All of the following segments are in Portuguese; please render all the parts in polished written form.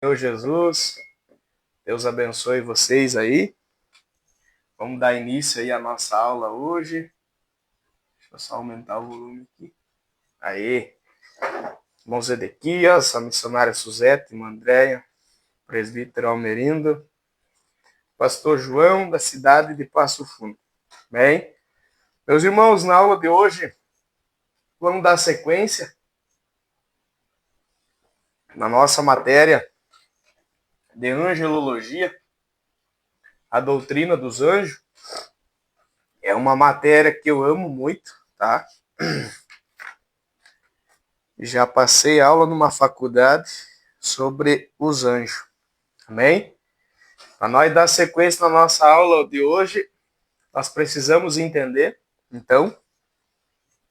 Senhor Jesus, Deus abençoe vocês aí. Vamos dar início aí à nossa aula hoje. Deixa eu só aumentar o volume aqui. Aí, irmão Zedequias, a missionária Suzete, irmã Andréia, presbítero Almerindo, pastor João, da cidade de Passo Fundo. Bem, meus irmãos, na aula de hoje, vamos dar sequência na nossa matéria de angelologia, a doutrina dos anjos. É uma matéria que eu amo muito, tá? Já passei aula numa faculdade sobre os anjos. Amém? Para nós dar sequência na nossa aula de hoje, nós precisamos entender, então,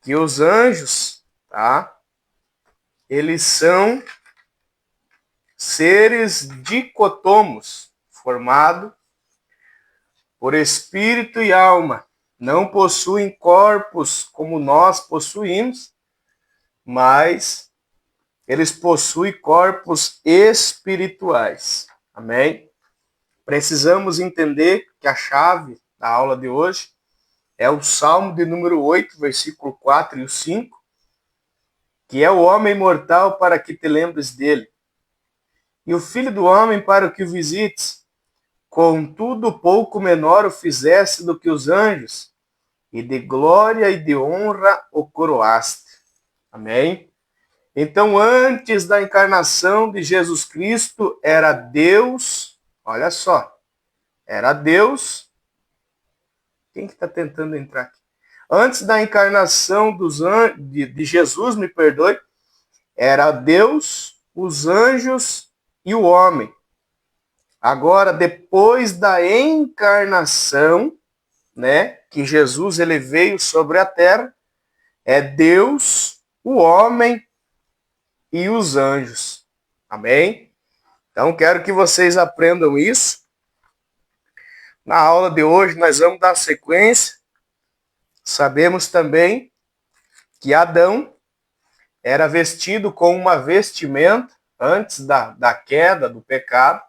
que os anjos, tá? Eles são seres dicotomos, formados por espírito e alma. Não possuem corpos como nós possuímos, mas eles possuem corpos espirituais. Amém? Precisamos entender que a chave da aula de hoje é o Salmo de número 8, versículo 4 e o 5, que é o homem mortal para que te lembres dele, e o filho do homem para que o visites. Contudo, pouco menor o fizeste do que os anjos, e de glória e de honra o coroaste. Amém? Então, antes da encarnação de Jesus Cristo, era Deus, olha só, era Deus. Quem que está tentando entrar aqui? Antes da encarnação de Jesus, me perdoe, era Deus, os anjos e o homem. Agora, depois da encarnação, né, que Jesus ele veio sobre a terra, é Deus, o homem e os anjos. Amém? Então, quero que vocês aprendam isso. Na aula de hoje, nós vamos dar sequência. Sabemos também que Adão era vestido com uma vestimenta antes da queda, do pecado.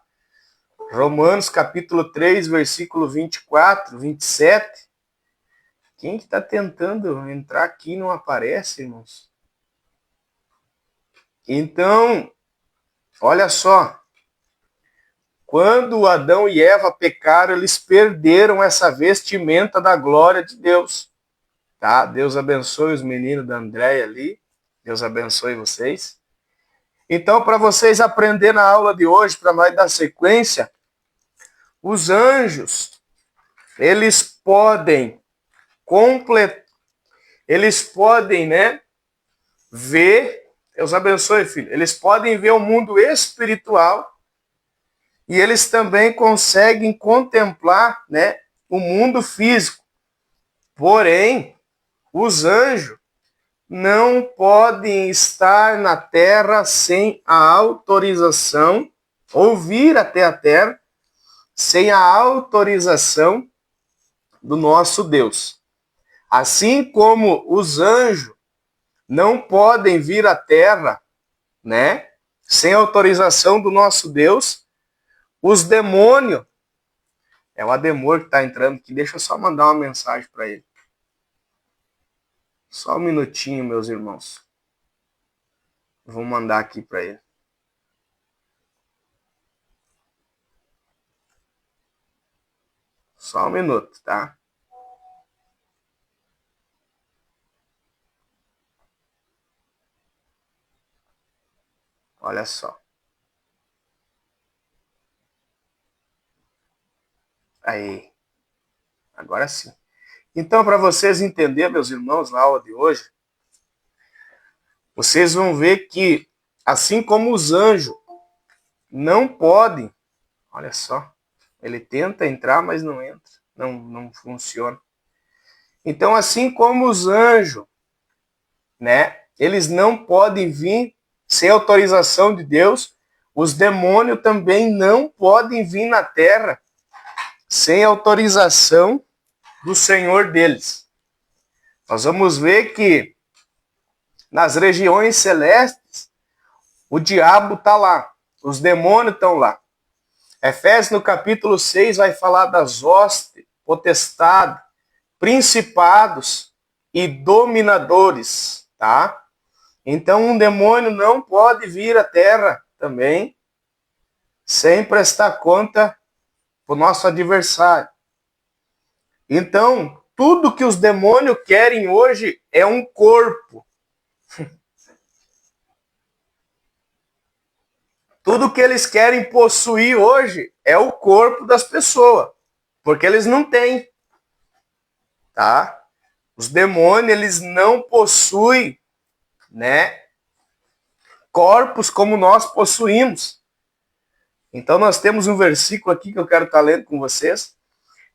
Romanos capítulo 3, versículo 24, 27. Quem que está tentando entrar aqui não aparece, irmãos? Então, olha só. Quando Adão e Eva pecaram, eles perderam essa vestimenta da glória de Deus. Tá? Deus abençoe os meninos da Andréia ali. Deus abençoe vocês. Então, para vocês aprenderem na aula de hoje, para nós dar sequência, os anjos, eles podem né, ver, Deus abençoe, filho, eles podem ver o mundo espiritual e eles também conseguem contemplar, né, o mundo físico. Porém, os anjos não podem estar na terra sem a autorização, ou vir até a terra sem a autorização do nosso Deus. Assim como os anjos não podem vir à terra, né, sem autorização do nosso Deus, os demônios, é o Ademor que está entrando aqui, deixa eu só mandar uma mensagem para ele. Só um minutinho, meus irmãos. Vou mandar aqui para ele. Só um minuto, tá? Olha só. Aí. Agora sim. Então, para vocês entenderem, meus irmãos, na aula de hoje, vocês vão ver que, assim como os anjos não podem, olha só, ele tenta entrar, mas não entra, não funciona. Então, assim como os anjos, né, eles não podem vir sem autorização de Deus, os demônios também não podem vir na terra sem autorização do Senhor deles. Nós vamos ver que nas regiões celestes, o diabo está lá. os demônios estão lá. Efésios no capítulo 6 vai falar das hostes, potestades, principados e dominadores, tá? Então um demônio não pode vir à terra também sem prestar conta para o nosso adversário. Então, tudo que os demônios querem hoje é um corpo. Tudo que eles querem possuir hoje é o corpo das pessoas, porque eles não têm, tá? Os demônios, eles não possuem, né, corpos como nós possuímos. Então nós temos um versículo aqui que eu quero estar lendo com vocês,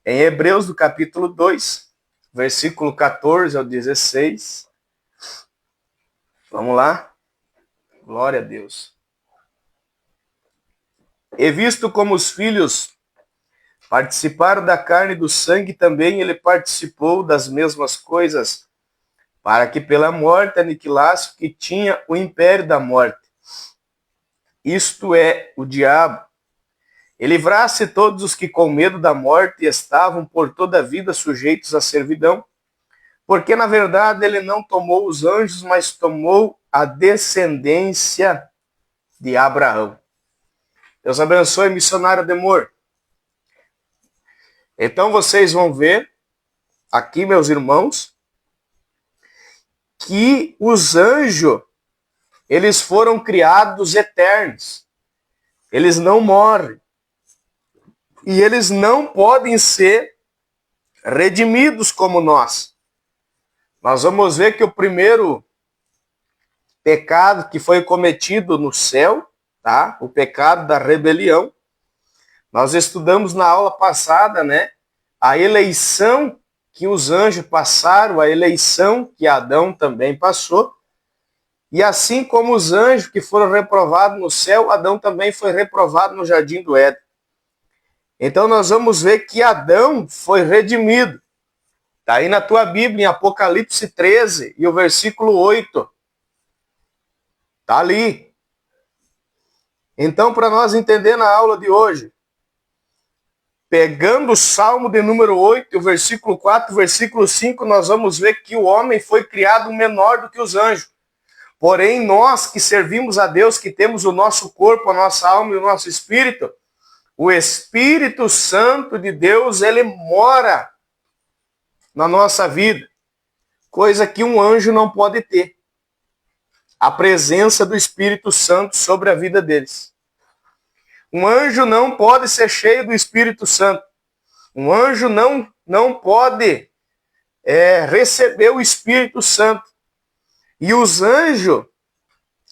em Hebreus do capítulo 2, versículo 14 ao 16. Vamos lá? Glória a Deus. E visto como os filhos participaram da carne e do sangue, também ele participou das mesmas coisas, para que pela morte aniquilasse o que tinha o império da morte, isto é, o diabo, e livrasse todos os que com medo da morte estavam por toda a vida sujeitos à servidão, porque na verdade ele não tomou os anjos, mas tomou a descendência de Abraão. Deus abençoe, missionário Ademor. Então vocês vão ver aqui, meus irmãos, que os anjos, eles foram criados eternos. Eles não morrem. E eles não podem ser redimidos como nós. Nós vamos ver que o primeiro pecado que foi cometido no céu, tá? O pecado da rebelião. Nós estudamos na aula passada, né? A eleição que os anjos passaram, a eleição que Adão também passou. E assim como os anjos que foram reprovados no céu, Adão também foi reprovado no jardim do Éden. Então nós vamos ver que Adão foi redimido. Está aí na tua Bíblia, em Apocalipse 13, e o versículo 8. Está ali. Então, para nós entender na aula de hoje, pegando o Salmo de número 8, o versículo 4, o versículo 5, nós vamos ver que o homem foi criado menor do que os anjos. Porém, nós que servimos a Deus, que temos o nosso corpo, a nossa alma e o nosso espírito, o Espírito Santo de Deus, ele mora na nossa vida, coisa que um anjo não pode ter. A presença do Espírito Santo sobre a vida deles. Um anjo não pode ser cheio do Espírito Santo. Um anjo não pode receber o Espírito Santo. E os anjos,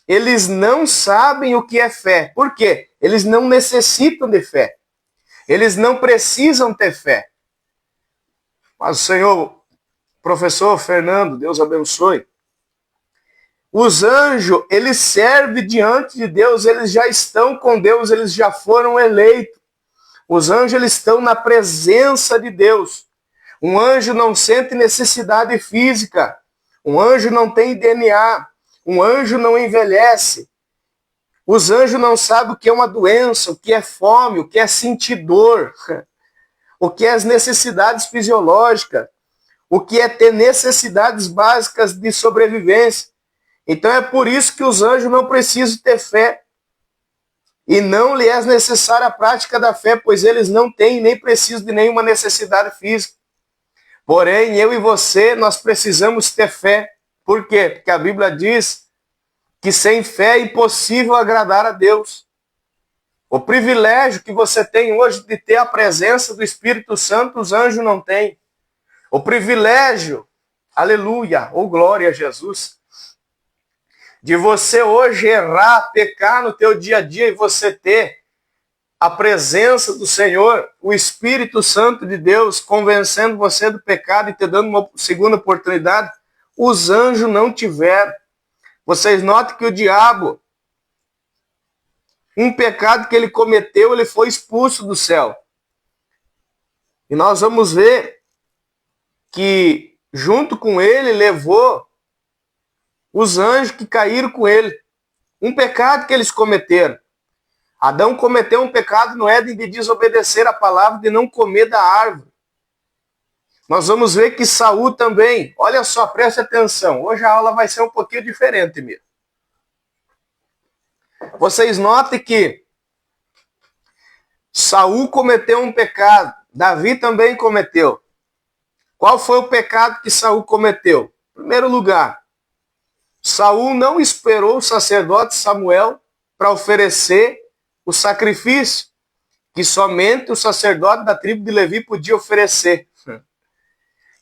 eles não sabem o que é fé. Por quê? Eles não necessitam de fé. Eles não precisam ter fé. Mas o Senhor, professor Fernando, Deus abençoe. Os anjos, eles servem diante de Deus, eles já estão com Deus, eles já foram eleitos. Os anjos, eles estão na presença de Deus. Um anjo não sente necessidade física. Um anjo não tem DNA. Um anjo não envelhece. Os anjos não sabem o que é uma doença, o que é fome, o que é sentir dor, o que é as necessidades fisiológicas, o que é ter necessidades básicas de sobrevivência. Então é por isso que os anjos não precisam ter fé. E não lhe é necessária a prática da fé, pois eles não têm nem precisam de nenhuma necessidade física. Porém, eu e você, nós precisamos ter fé. Por quê? Porque a Bíblia diz que sem fé é impossível agradar a Deus. O privilégio que você tem hoje de ter a presença do Espírito Santo, os anjos não têm. O privilégio, aleluia, ou glória a Jesus, de você hoje errar, pecar no teu dia a dia e você ter a presença do Senhor, o Espírito Santo de Deus, convencendo você do pecado e te dando uma segunda oportunidade, os anjos não tiveram. Vocês notem que o diabo, um pecado que ele cometeu, ele foi expulso do céu. E nós vamos ver que junto com ele levou os anjos que caíram com ele. Um pecado que eles cometeram. Adão cometeu um pecado no Éden de desobedecer a palavra, de não comer da árvore. Nós vamos ver que Saul também, olha só, preste atenção, hoje a aula vai ser um pouquinho diferente mesmo. Vocês notem que Saul cometeu um pecado, Davi também cometeu. Qual foi o pecado que Saul cometeu? Em primeiro lugar, Saul não esperou o sacerdote Samuel para oferecer o sacrifício que somente o sacerdote da tribo de Levi podia oferecer.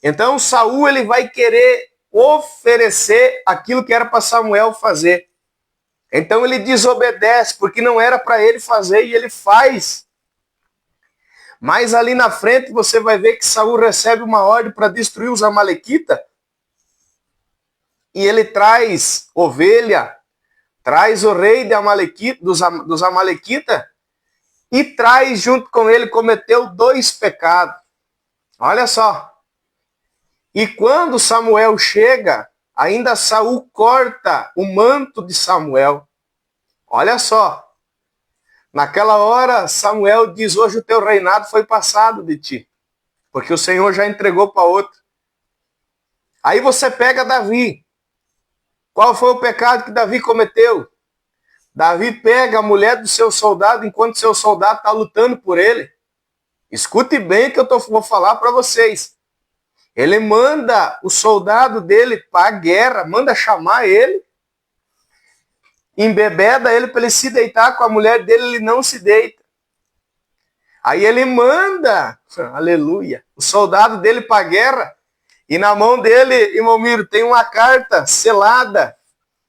Então Saul ele vai querer oferecer aquilo que era para Samuel fazer. Então ele desobedece, porque não era para ele fazer e ele faz. Mas ali na frente você vai ver que Saul recebe uma ordem para destruir os amalequitas. E ele traz ovelha, traz o rei de Amalequita, dos amalequitas, e traz junto com ele, cometeu 2 pecados. Olha só. E quando Samuel chega, ainda Saul corta o manto de Samuel. Olha só. Naquela hora, Samuel diz, hoje o teu reinado foi passado de ti, porque o Senhor já entregou para outro. Aí você pega Davi. Qual foi o pecado que Davi cometeu? Davi pega a mulher do seu soldado enquanto seu soldado está lutando por ele. Escute bem o que eu vou falar para vocês. Ele manda o soldado dele para a guerra, manda chamar ele, embebeda ele para ele se deitar com a mulher dele, ele não se deita. Aí ele manda, aleluia, o soldado dele para a guerra, e na mão dele, irmão Miro, tem uma carta selada,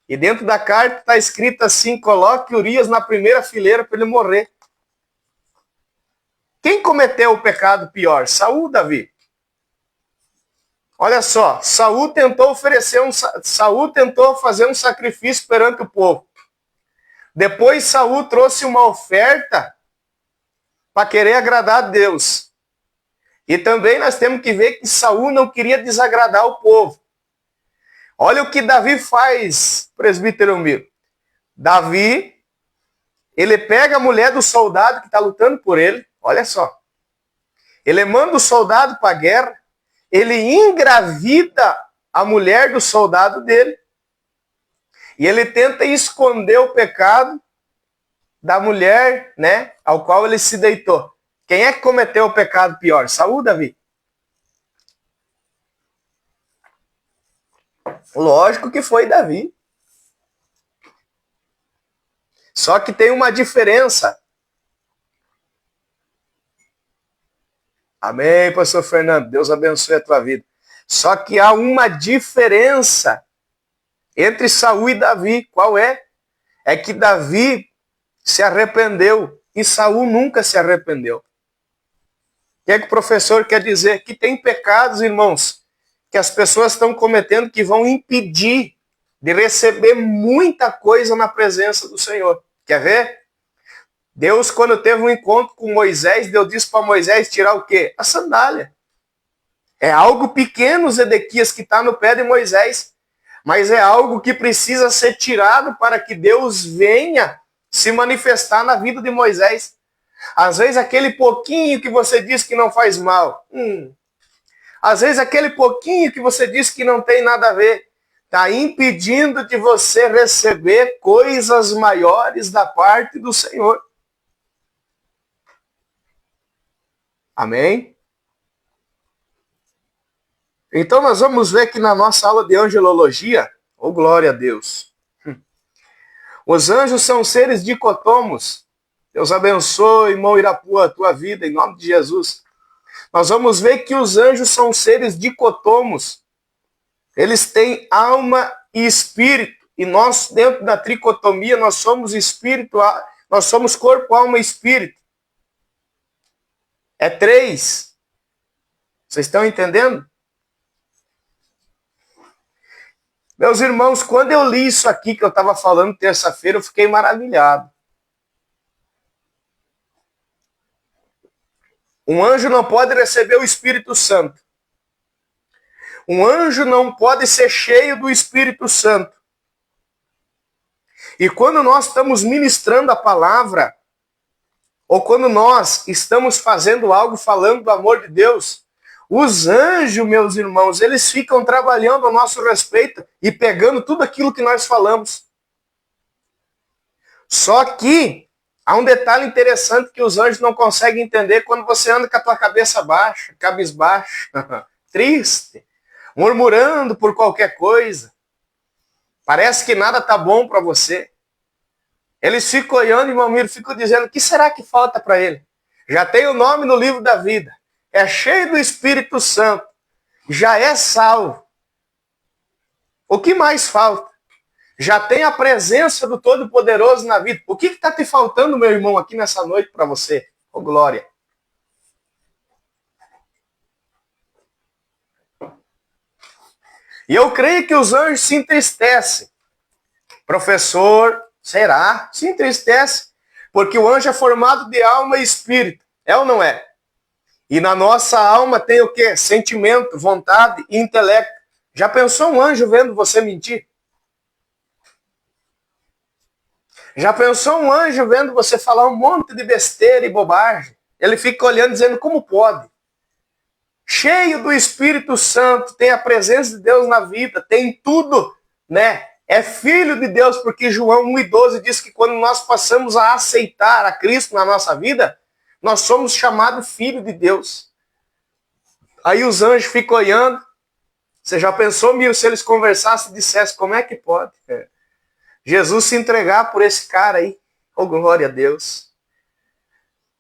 e dentro da carta está escrito assim, coloque Urias na primeira fileira para ele morrer. Quem cometeu o pecado pior, Saul ou Davi? Olha só, Saul tentou fazer um sacrifício perante o povo. Depois Saul trouxe uma oferta para querer agradar a Deus. E também nós temos que ver que Saul não queria desagradar o povo. Olha o que Davi faz, presbítero Miro. Davi, ele pega a mulher do soldado que está lutando por ele, olha só. Ele manda o soldado para a guerra, ele engravida a mulher do soldado dele, e ele tenta esconder o pecado da mulher, né, ao qual ele se deitou. Quem é que cometeu o pecado pior? Saul ou Davi? Lógico que foi Davi. Só que tem uma diferença. Amém, pastor Fernando. Deus abençoe a tua vida. Só que há uma diferença entre Saul e Davi. Qual é? É que Davi se arrependeu e Saul nunca se arrependeu. O que é que o professor quer dizer? Que tem pecados, irmãos, que as pessoas estão cometendo que vão impedir de receber muita coisa na presença do Senhor. Quer ver? Deus, quando teve um encontro com Moisés, Deus disse para Moisés tirar o quê? A sandália. É algo pequeno, Zedequias, que está no pé de Moisés, mas é algo que precisa ser tirado para que Deus venha se manifestar na vida de Moisés. Às vezes aquele pouquinho que você diz que não faz mal, às vezes aquele pouquinho que você diz que não tem nada a ver, está impedindo de você receber coisas maiores da parte do Senhor. Amém? Então nós vamos ver que na nossa aula de angelologia, oh glória a Deus, os anjos são seres dicotômos. Deus abençoe, irmão Irapuã, a tua vida, em nome de Jesus. Nós vamos ver que os anjos são seres dicotômos. Eles têm alma e espírito. E nós, dentro da tricotomia, nós somos espírito, nós somos corpo, alma e espírito. É 3. Vocês estão entendendo? Meus irmãos, quando eu li isso aqui que eu estava falando terça-feira, eu fiquei maravilhado. Um anjo não pode receber o Espírito Santo. Um anjo não pode ser cheio do Espírito Santo. E quando nós estamos ministrando a palavra, ou quando nós estamos fazendo algo falando do amor de Deus, os anjos, meus irmãos, eles ficam trabalhando a nosso respeito e pegando tudo aquilo que nós falamos. Só que há um detalhe interessante que os anjos não conseguem entender quando você anda com a tua cabeça baixa, cabisbaixa, triste, murmurando por qualquer coisa. Parece que nada tá bom para você. Eles ficam olhando e, Mamiro, ficam dizendo, o que será que falta para ele? Já tem o nome no livro da vida. É cheio do Espírito Santo. Já é salvo. O que mais falta? Já tem a presença do Todo-Poderoso na vida. O que está te faltando, meu irmão, aqui nessa noite para você? Ô, glória. E eu creio que os anjos se entristecem. Professor, será? Se entristece. Porque o anjo é formado de alma e espírito. É ou não é? E na nossa alma tem o quê? Sentimento, vontade e intelecto. Já pensou um anjo vendo você mentir? Já pensou um anjo vendo você falar um monte de besteira e bobagem? Ele fica olhando dizendo, como pode? Cheio do Espírito Santo, tem a presença de Deus na vida, tem tudo, né? É filho de Deus, porque João 1,12 diz que quando nós passamos a aceitar a Cristo na nossa vida, nós somos chamados filho de Deus. Aí os anjos ficam olhando. Você já pensou, Miro, se eles conversassem e dissessem, como é que pode? Jesus se entregar por esse cara aí. Oh, glória a Deus.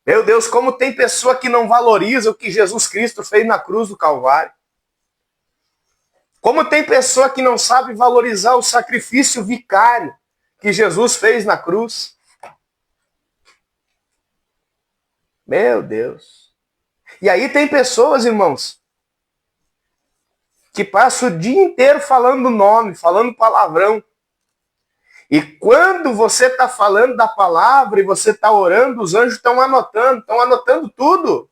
Meu Deus, como tem pessoa que não valoriza o que Jesus Cristo fez na cruz do Calvário. Como tem pessoa que não sabe valorizar o sacrifício vicário que Jesus fez na cruz. Meu Deus. E aí tem pessoas, irmãos, que passam o dia inteiro falando nome, falando palavrão. E quando você está falando da palavra e você está orando, os anjos estão anotando tudo.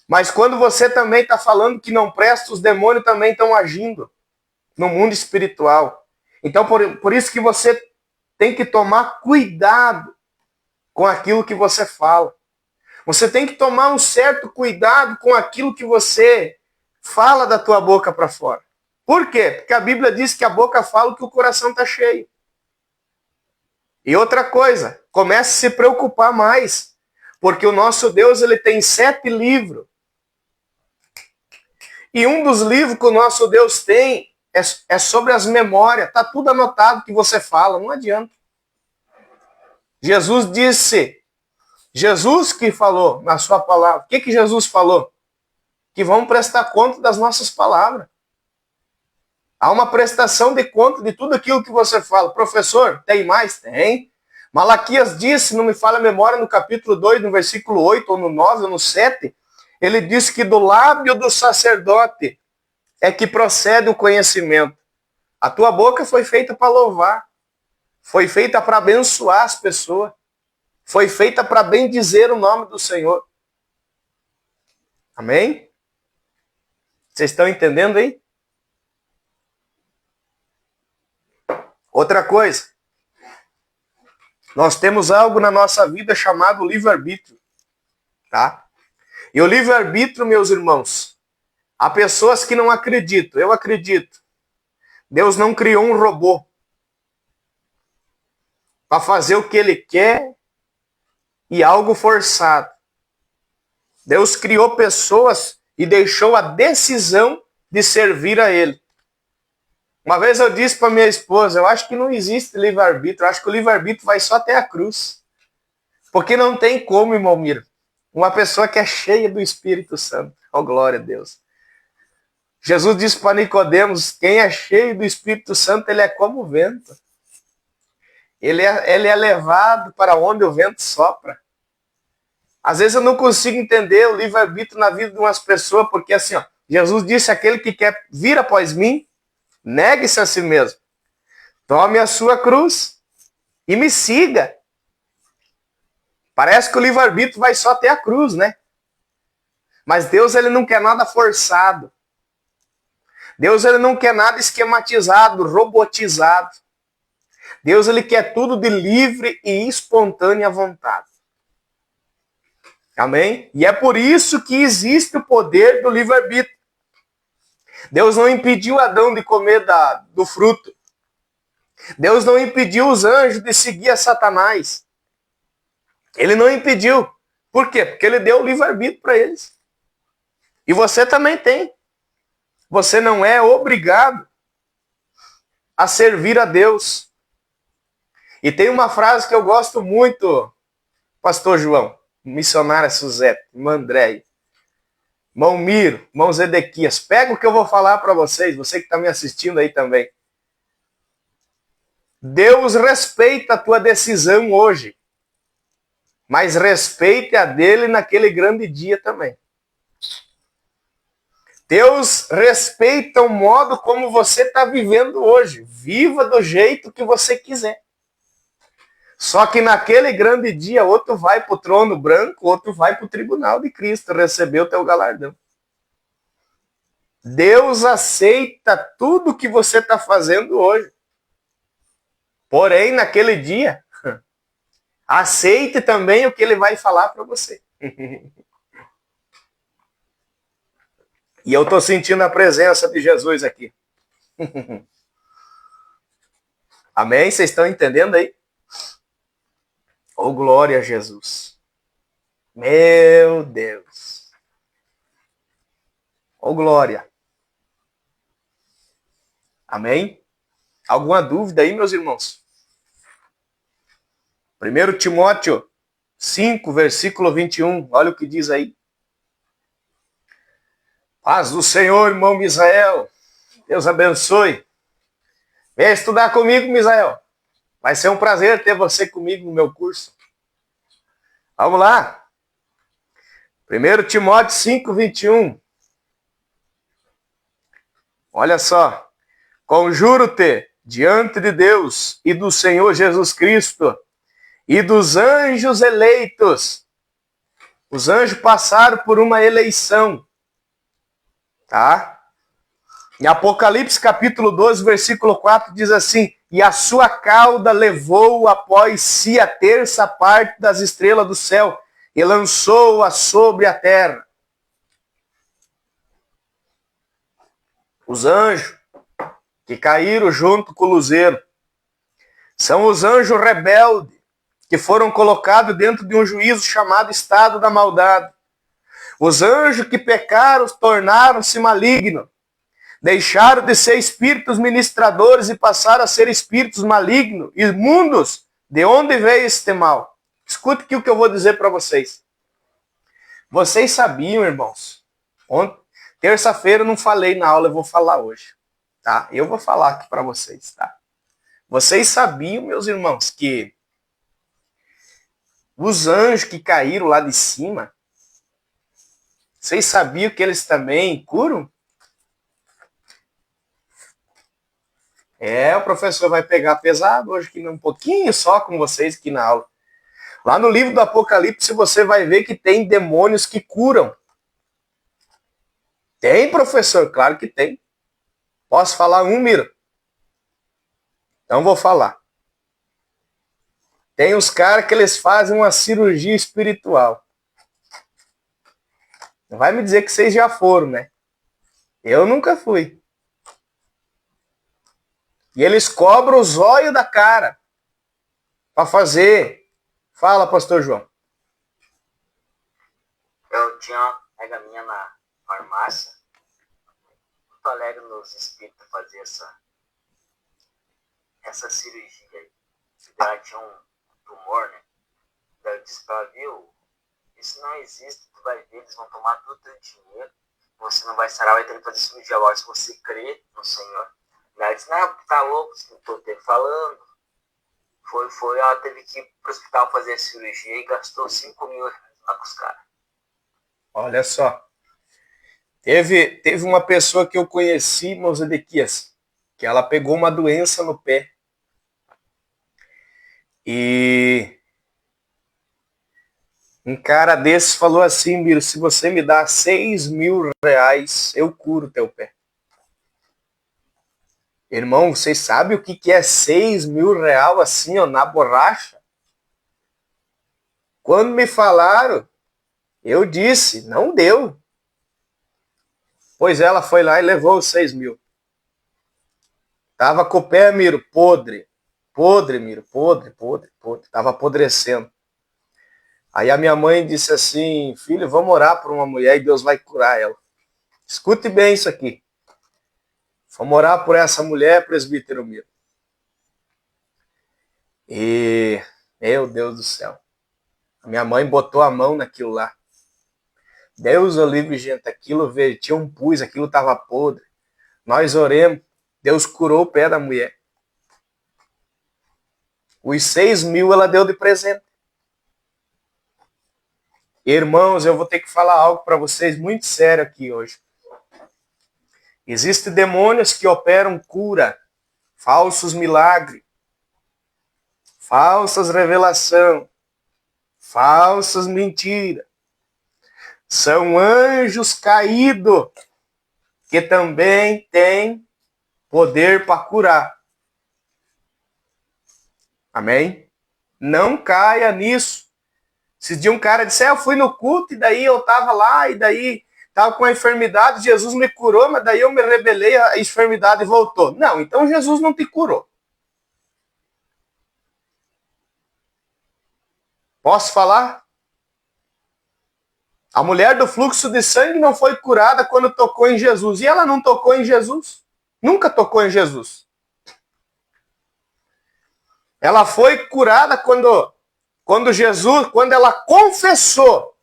Mas quando você também está falando que não presta, os demônios também estão agindo no mundo espiritual. Então, por isso que você tem que tomar cuidado com aquilo que você fala. Você tem que tomar um certo cuidado com aquilo que você fala da tua boca para fora. Por quê? Porque a Bíblia diz que a boca fala o que o coração está cheio. E outra coisa, comece a se preocupar mais. Porque o nosso Deus, ele tem 7 livros. E um dos livros que o nosso Deus tem é sobre as memórias. Está tudo anotado que você fala, não adianta. Jesus disse, Jesus que falou na sua palavra. O que Jesus falou? Que vamos prestar conta das nossas palavras. Há uma prestação de conta de tudo aquilo que você fala. Professor, tem mais? Tem. Malaquias disse, não me falha a memória, no capítulo 2, no versículo 8, ou no 9, ou no 7, ele diz que do lábio do sacerdote é que procede o conhecimento. A tua boca foi feita para louvar. Foi feita para abençoar as pessoas. Foi feita para bendizer o nome do Senhor. Amém? Vocês estão entendendo aí? Outra coisa, nós temos algo na nossa vida chamado livre-arbítrio, tá? E o livre-arbítrio, meus irmãos, há pessoas que não acreditam, eu acredito. Deus não criou um robô para fazer o que ele quer e algo forçado. Deus criou pessoas e deixou a decisão de servir a ele. Uma vez eu disse para minha esposa, eu acho que não existe livre-arbítrio, eu acho que o livre-arbítrio vai só até a cruz. Porque não tem como, irmão Miro, uma pessoa que é cheia do Espírito Santo. Oh, glória a Deus. Jesus disse para Nicodemos, quem é cheio do Espírito Santo, ele é como o vento. Ele é levado para onde o vento sopra. Às vezes eu não consigo entender o livre-arbítrio na vida de umas pessoas, porque assim, ó, Jesus disse, aquele que quer vir após mim, negue-se a si mesmo. Tome a sua cruz e me siga. Parece que o livre-arbítrio vai só até a cruz, né? Mas Deus, ele não quer nada forçado. Deus, ele não quer nada esquematizado, robotizado. Deus, ele quer tudo de livre e espontânea vontade. Amém? E é por isso que existe o poder do livre-arbítrio. Deus não impediu Adão de comer do fruto. Deus não impediu os anjos de seguir a Satanás. Ele não impediu. Por quê? Porque ele deu o livre-arbítrio para eles. E você também tem. Você não é obrigado a servir a Deus. E tem uma frase que eu gosto muito, pastor João, missionária Suzete, irmã Andréia, irmão Miro, irmão Zedequias. Pega o que eu vou falar para vocês, você que está me assistindo aí também. Deus respeita a tua decisão hoje, mas respeite a dele naquele grande dia também. Deus respeita o modo como você está vivendo hoje. Viva do jeito que você quiser. Só que naquele grande dia, outro vai para o trono branco, outro vai para o tribunal de Cristo receber o teu galardão. Deus aceita tudo que você está fazendo hoje. Porém, naquele dia, aceite também o que ele vai falar para você. E eu estou sentindo a presença de Jesus aqui. Amém? Vocês estão entendendo aí? Oh, glória a Jesus. Meu Deus. Oh, glória. Amém? Alguma dúvida aí, meus irmãos? 1 Timóteo 5, versículo 21. Olha o que diz aí. Paz do Senhor, irmão Misael. Deus abençoe. Vem estudar comigo, Misael. Vai ser um prazer ter você comigo no meu curso. Vamos lá. 1 Timóteo 5, 21. Olha só. Conjuro-te diante de Deus e do Senhor Jesus Cristo e dos anjos eleitos. Os anjos passaram por uma eleição. Tá? Em Apocalipse capítulo 12, versículo 4 diz assim: e a sua cauda levou após si a terça parte das estrelas do céu e lançou-a sobre a terra. Os anjos que caíram junto com o luzeiro são os anjos rebeldes que foram colocados dentro de um juízo chamado estado da maldade. Os anjos que pecaram tornaram-se malignos. Deixaram de ser espíritos ministradores e passaram a ser espíritos malignos, imundos. De onde veio este mal? Escute aqui o que eu vou dizer para vocês. Vocês sabiam, irmãos? Terça-feira eu não falei na aula, eu vou falar hoje. Tá? Eu vou falar aqui para vocês. Tá? Vocês sabiam, meus irmãos, que os anjos que caíram lá de cima, vocês sabiam que eles também curam? O professor vai pegar pesado hoje, aqui um pouquinho só com vocês aqui na aula. Lá no livro do Apocalipse você vai ver que tem demônios que curam. Tem, professor? Claro que tem. Posso falar um, Mira? Então vou falar. Tem os caras que eles fazem uma cirurgia espiritual. Não vai me dizer que vocês já foram, né? Eu nunca fui. E eles cobram os olhos da cara para fazer. Fala, pastor João. Eu tinha uma colega minha na farmácia, muito alegre nos espíritos fazer essa cirurgia aí. Ela tinha um tumor, né? Daí eu disse pra ela, viu, isso não existe, tu vai ver, eles vão tomar todo o teu dinheiro, você não vai sarar, vai ter que fazer cirurgia agora se você crê no Senhor. Daí ela disse, não, tá louco, não tô te falando. Foi, ela teve que ir pro hospital fazer a cirurgia e gastou 5 mil reais lá com os caras. Olha só. Teve uma pessoa que eu conheci, irmão Zedequias, que ela pegou uma doença no pé. E um cara desses falou assim, Miro, se você me dá 6 mil reais, eu curo teu pé. Irmão, vocês sabem o que é 6 mil reais assim, ó, na borracha? Quando me falaram, Eu disse, não deu. Pois ela foi lá e levou os 6 mil. Tava com o pé, Miro, podre. Podre, Miro, podre. Tava apodrecendo. Aí a minha mãe disse assim, filho, vamos orar por uma mulher e Deus vai curar ela. Escute bem isso aqui. Vamos orar por essa mulher, presbítero Miro. E, meu Deus do céu. A minha mãe botou a mão naquilo lá. Deus o livre, gente, aquilo vertia um pus, aquilo estava podre. Nós oremos, Deus curou o pé da mulher. Os 6 mil ela deu de presente. Irmãos, eu vou ter que falar algo para vocês muito sério aqui hoje. Existem demônios que operam cura, falsos milagres, falsas revelações, falsas mentiras. São anjos caídos que também têm poder para curar. Amém? Não caia nisso. Esse dia um cara disse, eu fui no culto e daí eu estava lá e daí estava com a enfermidade, Jesus me curou, mas daí eu me rebelei, a enfermidade voltou. Não, então Jesus não te curou. Posso falar? A mulher do fluxo de sangue não foi curada quando tocou em Jesus. E ela não tocou em Jesus. Nunca tocou em Jesus. Ela foi curada quando ela confessou.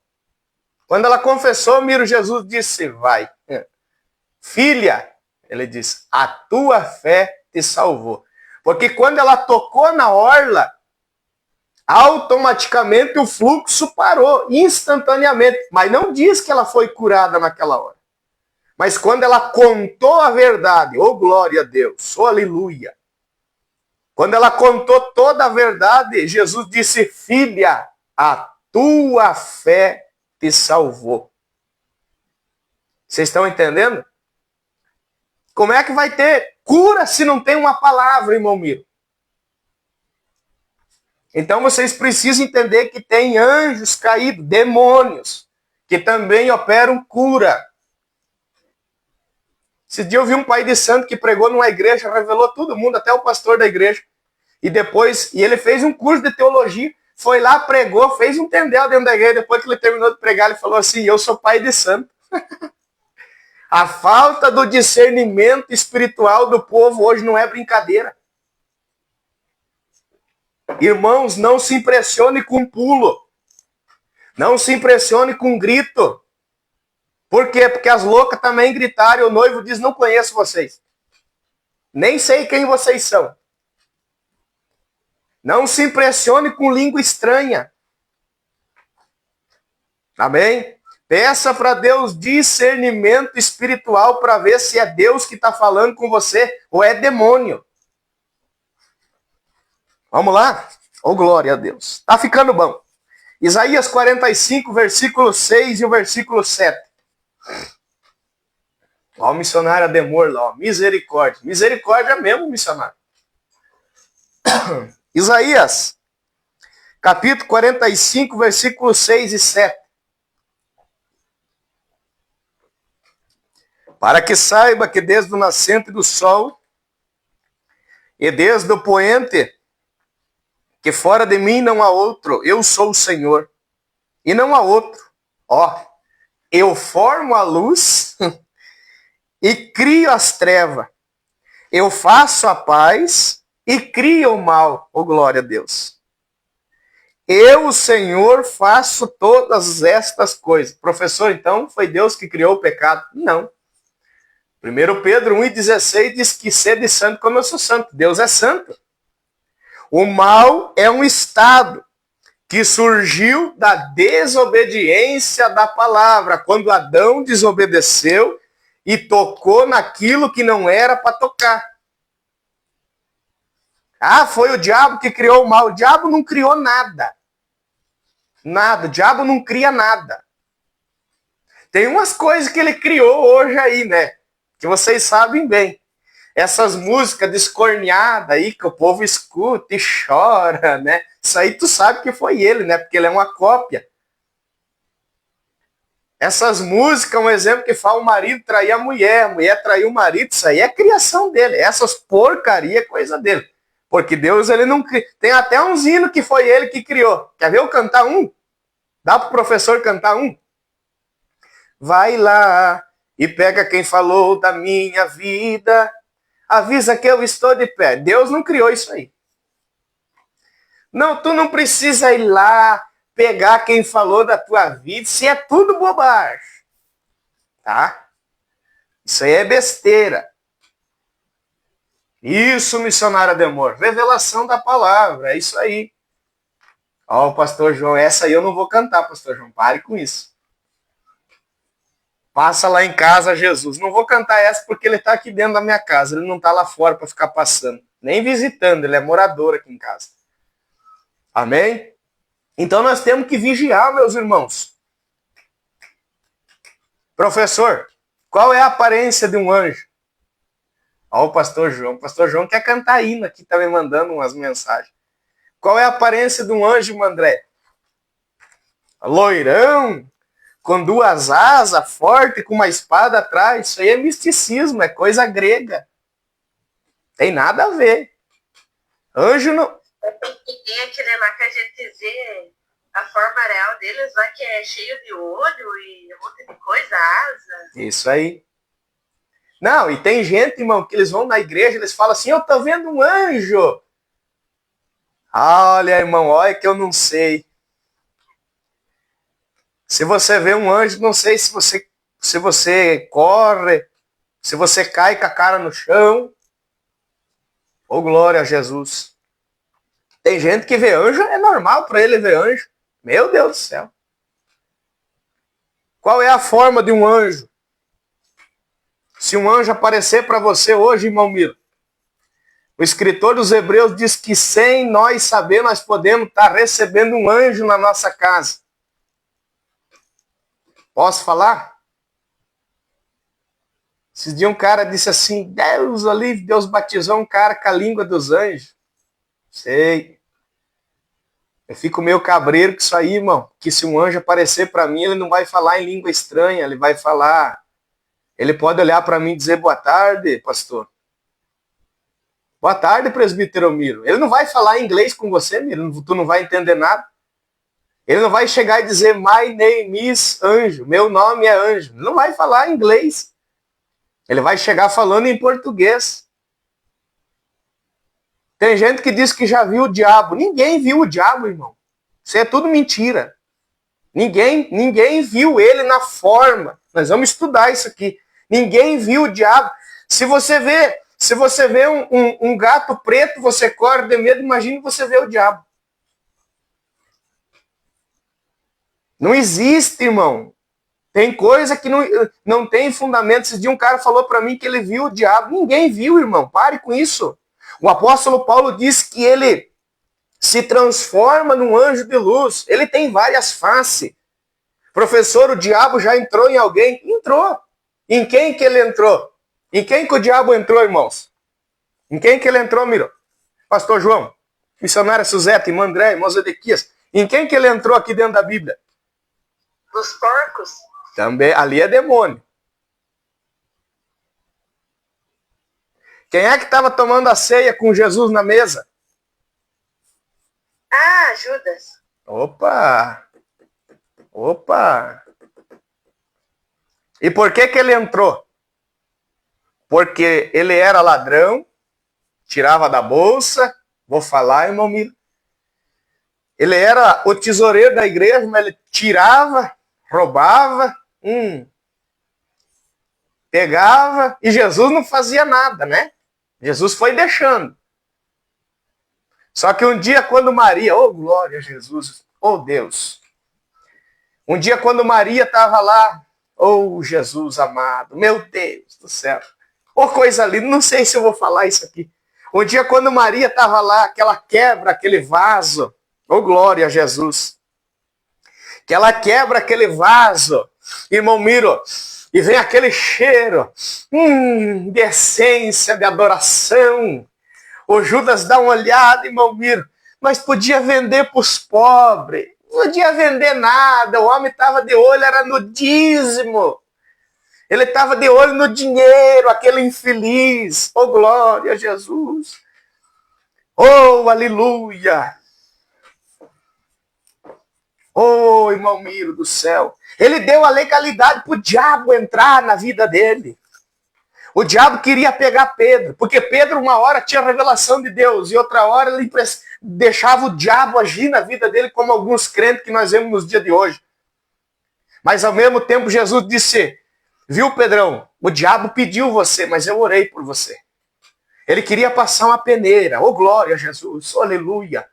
Quando ela confessou, Miro, Jesus disse, vai. Filha, ele disse, a tua fé te salvou. Porque quando ela tocou na orla, automaticamente o fluxo parou, instantaneamente. Mas não diz que ela foi curada naquela hora. Mas quando ela contou a verdade, oh glória a Deus, oh aleluia. Quando ela contou toda a verdade, Jesus disse, filha, a tua fé te salvou. Vocês estão entendendo? Como é que vai ter cura se não tem uma palavra, irmão Miro? Então vocês precisam entender que tem anjos caídos, demônios, que também operam cura. Esse dia eu vi um pai de santo que pregou numa igreja, revelou todo mundo, até o pastor da igreja. E ele fez um curso de teologia, foi lá, pregou, fez um tendel dentro da igreja. Depois que ele terminou de pregar, ele falou assim, eu sou pai de santo. A falta do discernimento espiritual do povo hoje não é brincadeira. Irmãos, não se impressione com pulo. Não se impressione com grito. Por quê? Porque as loucas também gritaram e o noivo diz, não conheço vocês. Nem sei quem vocês são. Não se impressione com língua estranha. Amém? Peça para Deus discernimento espiritual para ver se é Deus que está falando com você ou é demônio. Vamos lá? Oh, glória a Deus. Está ficando bom. Isaías 45, versículo 6 e o versículo 7. Ó, o missionário Ademor lá, ó. Misericórdia. Misericórdia mesmo, missionário. Isaías, capítulo 45, versículos 6 e 7. Para que saiba que desde o nascente do sol e desde o poente, que fora de mim não há outro, eu sou o Senhor, e não há outro. Ó, eu formo a luz e crio as trevas. Eu faço a paz e crio o mal. Oh, glória a Deus. Eu, o Senhor, faço todas estas coisas. Professor, então foi Deus que criou o pecado? Não. 1 Pedro 1,16 diz que sede santo como eu sou santo. Deus é santo. O mal é um estado que surgiu da desobediência da palavra. Quando Adão desobedeceu e tocou naquilo que não era para tocar. Ah, foi o diabo que criou o mal. O diabo não criou nada. Nada. O diabo não cria nada. Tem umas coisas que ele criou hoje aí, né? Que vocês sabem bem. Essas músicas descorneadas aí que o povo escuta e chora, né? Isso aí tu sabe que foi ele, né? Porque ele é uma cópia. Essas músicas, um exemplo que fala o marido trair a mulher trair o marido, isso aí é criação dele. Essas porcaria é coisa dele. Porque Deus, ele não cria. Tem até uns hinos que foi ele que criou. Quer ver eu cantar um? Dá pro professor cantar um? Vai lá e pega quem falou da minha vida. Avisa que eu estou de pé. Deus não criou isso aí. Não, tu não precisa ir lá pegar quem falou da tua vida, se é tudo bobagem. Tá? Isso aí é besteira. Isso, missionária de amor. Revelação da palavra, é isso aí. Ó, o pastor João, essa aí eu não vou cantar, pastor João. Pare com isso. Passa lá em casa, Jesus. Não vou cantar essa porque ele está aqui dentro da minha casa. Ele não está lá fora para ficar passando. Nem visitando, ele é morador aqui em casa. Amém? Então nós temos que vigiar, meus irmãos. Professor, qual é a aparência de um anjo? Ó, o pastor João. O pastor João quer cantar hino aqui, está me mandando umas mensagens. Qual é a aparência de um anjo, André? Loirão, com duas asas, forte, com uma espada atrás. Isso aí é misticismo, é coisa grega. Tem nada a ver. Anjo não... Tem aquele lá que a gente vê a forma real deles lá, que é cheio de olho e um monte de coisa, asa. Isso aí. Não, e tem gente, irmão, que eles vão na igreja, eles falam assim, eu tô vendo um anjo. Olha, irmão, olha que eu não sei. Se você vê um anjo, não sei se você corre, se você cai com a cara no chão. Oh, glória a Jesus. Tem gente que vê anjo, é normal para ele ver anjo. Meu Deus do céu. Qual é a forma de um anjo? Se um anjo aparecer para você hoje, irmão Miro, o escritor dos Hebreus diz que sem nós saber, nós podemos estar recebendo um anjo na nossa casa. Posso falar? Esse dia um cara disse assim, Deus batizou um cara com a língua dos anjos. Sei. Eu fico meio cabreiro com isso aí, irmão. Que se um anjo aparecer para mim, ele não vai falar em língua estranha, ele vai falar... Ele pode olhar para mim e dizer, boa tarde, pastor. Boa tarde, presbítero Miro. Ele não vai falar inglês com você, Miro, tu não vai entender nada. Ele não vai chegar e dizer, my name is Anjo, meu nome é Anjo. Ele não vai falar inglês. Ele vai chegar falando em português. Tem gente que diz que já viu o diabo. Ninguém viu o diabo, irmão. Isso é tudo mentira. Ninguém viu ele na forma. Nós vamos estudar isso aqui. Ninguém viu o diabo. Se você vê um gato preto, você corre de medo, imagine você ver o diabo. Não existe, irmão. Tem coisa que não tem fundamento. Esse dia um cara falou para mim que ele viu o diabo. Ninguém viu, irmão. Pare com isso. O apóstolo Paulo diz que ele se transforma num anjo de luz. Ele tem várias faces. Professor, o diabo já entrou em alguém? Entrou. Em quem que ele entrou? Em quem que o diabo entrou, irmãos? Em quem que ele entrou, Miro? Pastor João, missionária Suzete, irmã André, irmão Zedequias. Em quem que ele entrou aqui dentro da Bíblia? Dos porcos? Também, ali é demônio. Quem é que estava tomando a ceia com Jesus na mesa? Ah, Judas. Opa! E por que ele entrou? Porque ele era ladrão, tirava da bolsa, vou falar, irmão Miro. Ele era o tesoureiro da igreja, mas ele tirava, roubava, pegava, e Jesus não fazia nada, né? Jesus foi deixando. Só que um dia quando Maria, oh glória a Jesus, oh Deus. Um dia quando Maria estava lá, oh Jesus amado, meu Deus do céu. Oh coisa linda, não sei se eu vou falar isso aqui. Um dia quando Maria estava lá, que ela quebra aquele vaso, oh glória a Jesus. Que ela quebra aquele vaso, irmão Miro, e vem aquele cheiro de essência, de adoração. O Judas dá uma olhada, irmão Miro, mas podia vender para os pobres. não podia vender nada, o homem estava de olho, era no dízimo. Ele estava de olho no dinheiro, aquele infeliz. Oh, glória a Jesus. Oh, aleluia. Oh, irmão Miro do céu. Ele deu a legalidade para o diabo entrar na vida dele. O diabo queria pegar Pedro, porque Pedro uma hora tinha revelação de Deus e outra hora ele deixava o diabo agir na vida dele, como alguns crentes que nós vemos nos dias de hoje. Mas ao mesmo tempo Jesus disse, viu, Pedrão, o diabo pediu você, mas eu orei por você. Ele queria passar uma peneira. Oh, glória a Jesus, oh, aleluia.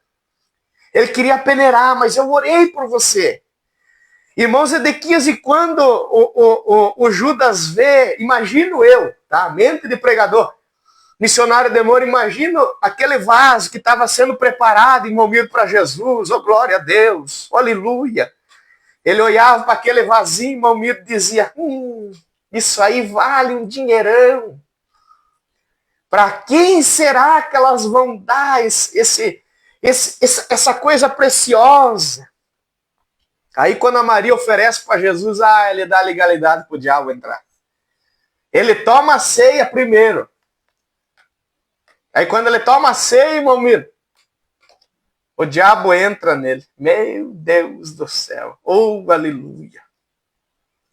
Ele queria peneirar, mas eu orei por você. Irmãos, Edequias, e quando o Judas vê, imagino eu, tá? Mente de pregador, missionário demônio, imagino aquele vaso que estava sendo preparado e movido para Jesus, oh glória a Deus, oh, aleluia. Ele olhava para aquele vasinho movido e dizia, isso aí vale um dinheirão. Para quem será que elas vão dar essa coisa preciosa? Aí quando a Maria oferece para Jesus, ele dá legalidade para o diabo entrar. Ele toma a ceia primeiro. Aí quando ele toma a ceia, irmão Miro, o diabo entra nele. Meu Deus do céu. Oh, aleluia.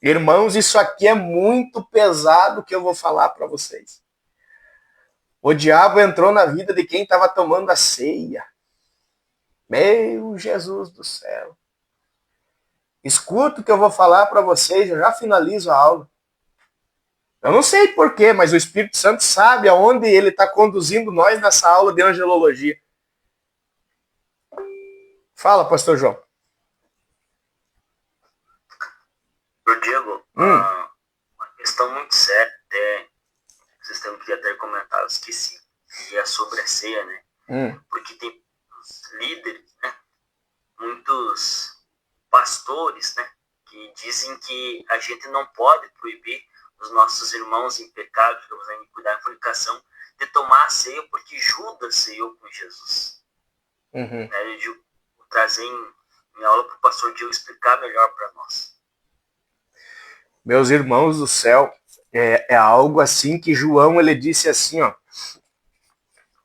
Irmãos, isso aqui é muito pesado que eu vou falar para vocês. O diabo entrou na vida de quem estava tomando a ceia. Meu Jesus do céu. Escuta o que eu vou falar para vocês, eu já finalizo a aula. Eu não sei porquê, mas o Espírito Santo sabe aonde ele está conduzindo nós nessa aula de angelologia. Fala, pastor João. Diego, uma questão muito séria, até vocês queria ter comentado, esqueci, e é sobre a ceia, né? Porque tem muitos líderes, né? Muitos pastores, né, que dizem que a gente não pode proibir os nossos irmãos em pecado, digamos, em iniquidade e fornicação, de tomar a ceia, porque Judas ceiou com Jesus. Eu digo, vou trazer em aula para o pastor Diego explicar melhor para nós. Meus irmãos do céu, é algo assim que João, ele disse assim, ó.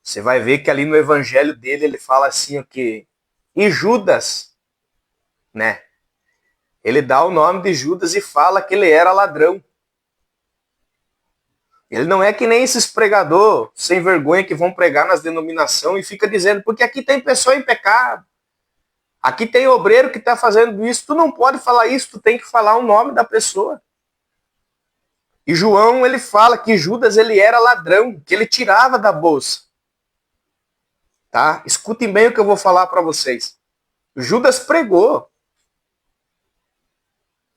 Você vai ver que ali no evangelho dele, ele fala assim, ó, que e Judas, né? Ele dá o nome de Judas e fala que ele era ladrão. Ele não é que nem esses pregadores sem vergonha que vão pregar nas denominações e fica dizendo, porque aqui tem pessoa em pecado. Aqui tem obreiro que está fazendo isso. Tu não pode falar isso, tu tem que falar o nome da pessoa. E João, ele fala que Judas, ele era ladrão, que ele tirava da bolsa. Tá? Escutem bem o que eu vou falar para vocês. Judas pregou.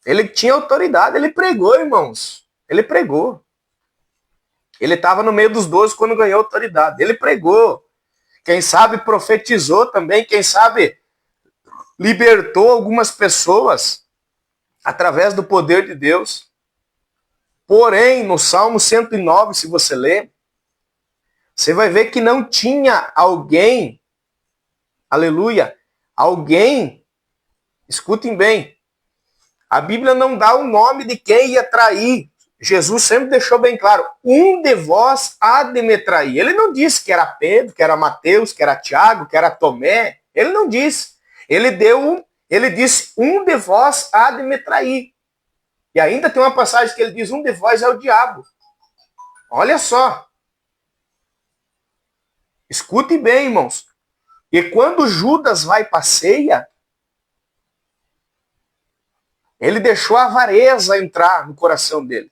Ele tinha autoridade, ele pregou, irmãos. Ele pregou. Ele estava no meio dos 12 quando ganhou autoridade. Ele pregou. Quem sabe profetizou também, quem sabe libertou algumas pessoas através do poder de Deus. Porém, no Salmo 109, se você ler, você vai ver que não tinha alguém, aleluia, alguém, escutem bem, a Bíblia não dá o nome de quem ia trair. Jesus sempre deixou bem claro, um de vós há de me trair. Ele não disse que era Pedro, que era Mateus, que era Tiago, que era Tomé. Ele não disse. Ele disse, um de vós há de me trair. E ainda tem uma passagem que ele diz, um de vós é o diabo. Olha só. Escutem bem, irmãos. E quando Judas vai para a ceia, ele deixou a avareza entrar no coração dele.